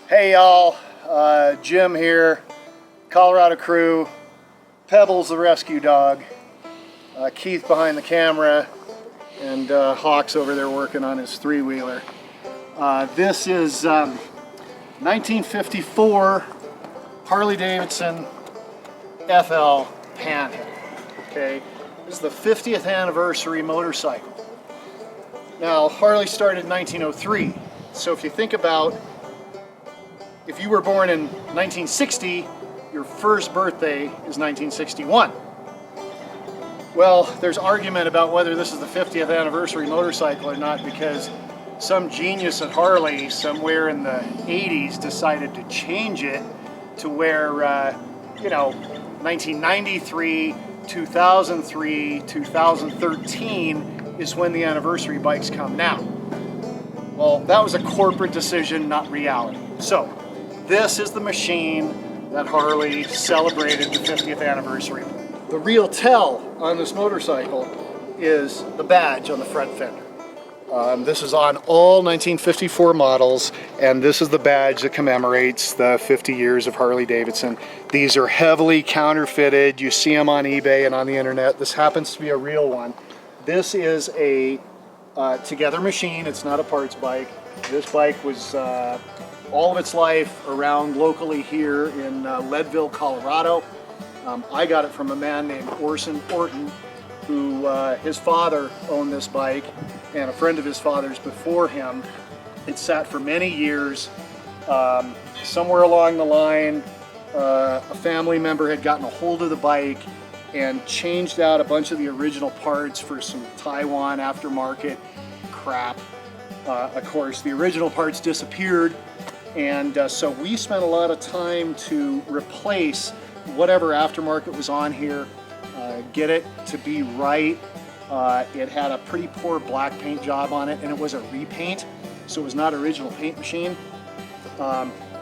Hey y'all, Jim here, Colorado crew, Pebbles the rescue dog, Keith behind the camera, and Hawk's over there working on his three-wheeler. This is 1954 Harley Davidson FL panhead. Okay, this is the 50th anniversary motorcycle. Now Harley started in 1903, so if you think about if you were born in 1960, your first birthday is 1961. Well, there's argument about whether this is the 50th anniversary motorcycle or not because some genius at Harley somewhere in the 80s decided to change it to where, 1993, 2003, 2013 is when the anniversary bikes come now. Well, that was a corporate decision, not reality. So, this is the machine that Harley celebrated the 50th anniversary. The real tell on this motorcycle is the badge on the front fender. This is on all 1954 models, and this is the badge that commemorates the 50 years of Harley Davidson. These are heavily counterfeited. You see them on eBay and on the internet. This happens to be a real one. This is a together machine. It's not a parts bike. This bike was all of its life around locally here in Leadville, Colorado. I got it from a man named Orson Orton, who his father owned this bike, and a friend of his father's before him. It sat for many years. Somewhere along the line, a family member had gotten a hold of the bike and changed out a bunch of the original parts for some Taiwan aftermarket crap. Of course, the original parts disappeared, and so we spent a lot of time to replace whatever aftermarket was on here, get it to be right. It had a pretty poor black paint job on it, and it was a repaint, so it was not original paint machine.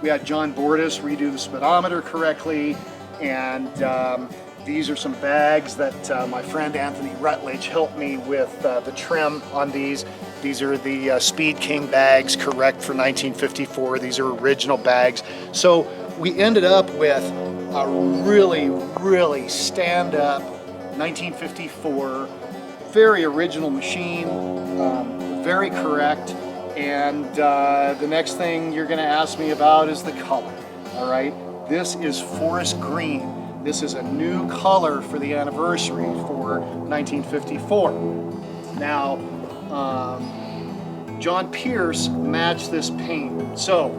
We had John Bordis redo the speedometer correctly, and these are some bags that my friend Anthony Rutledge helped me with the trim on these. These are the Speed King bags, correct, for 1954. These are original bags. So we ended up with a really, really stand-up 1954, very original machine, very correct. And the next thing you're gonna ask me about is the color, all right? This is forest green. This is a new color for the anniversary for 1954. Now, John Pierce matched this paint. So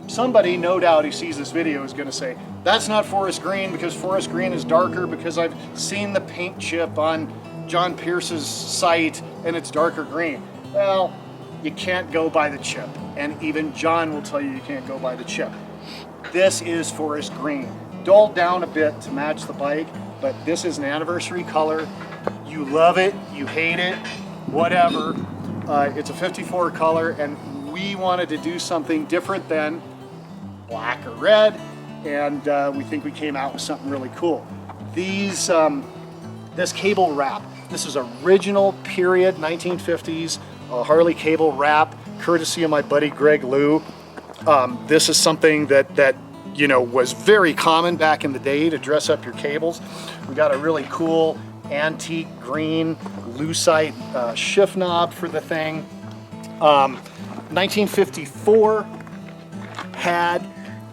somebody, no doubt, who sees this video is gonna say, that's not forest green because forest green is darker, because I've seen the paint chip on John Pierce's site and it's darker green. Well, you can't go by the chip. And even John will tell you you can't go by the chip. This is forest green. Dulled down a bit to match the bike, but this is an anniversary color. You love it, you hate it, whatever. It's a 54 color, and we wanted to do something different than black or red, and we think we came out with something really cool. These, this cable wrap, this is original period 1950s Harley cable wrap, courtesy of my buddy Greg Liu. This is something that was very common back in the day to dress up your cables. We got a really cool antique green lucite shift knob for the thing. 1954 had,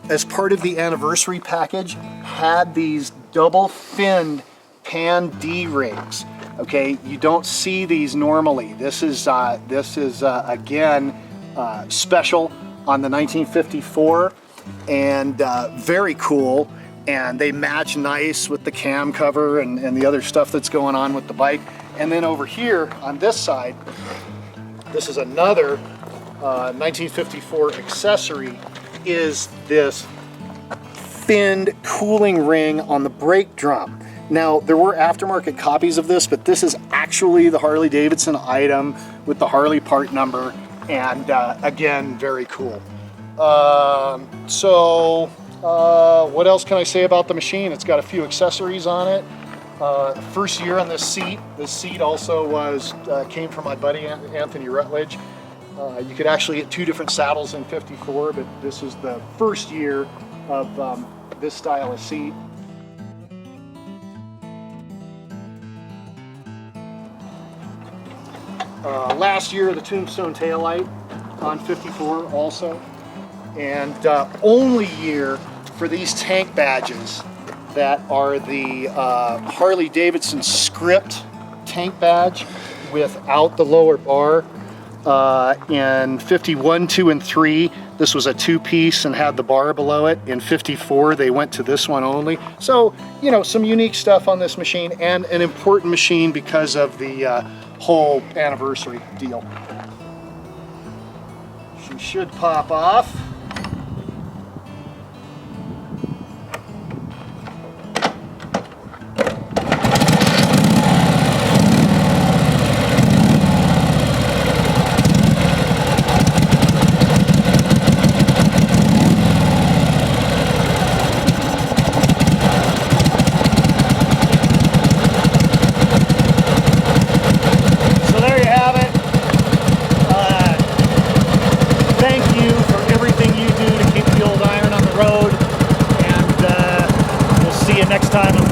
as part of the anniversary package, had these double finned pan D rings. Okay, you don't see these normally. This is again special on the 1954, and very cool. And they match nice with the cam cover and the other stuff that's going on with the bike. And then over here on this side, this is another 1954 accessory, is this finned cooling ring on the brake drum. Now, there were aftermarket copies of this, but this is actually the Harley Davidson item with the Harley part number, and again, very cool. What else can I say about the machine? It's got a few accessories on it. First year on this seat also came from my buddy Anthony Rutledge. You could actually get 2 different saddles in 54, but this is the first year of this style of seat. Last year, the Tombstone taillight on 54 also. And only year for these tank badges that are the Harley Davidson script tank badge without the lower bar. In 51, 2, and 3, this was a 2-piece and had the bar below it. In 54, they went to this one only. So, you know, some unique stuff on this machine, and an important machine because of the whole anniversary deal. She should pop off. Next time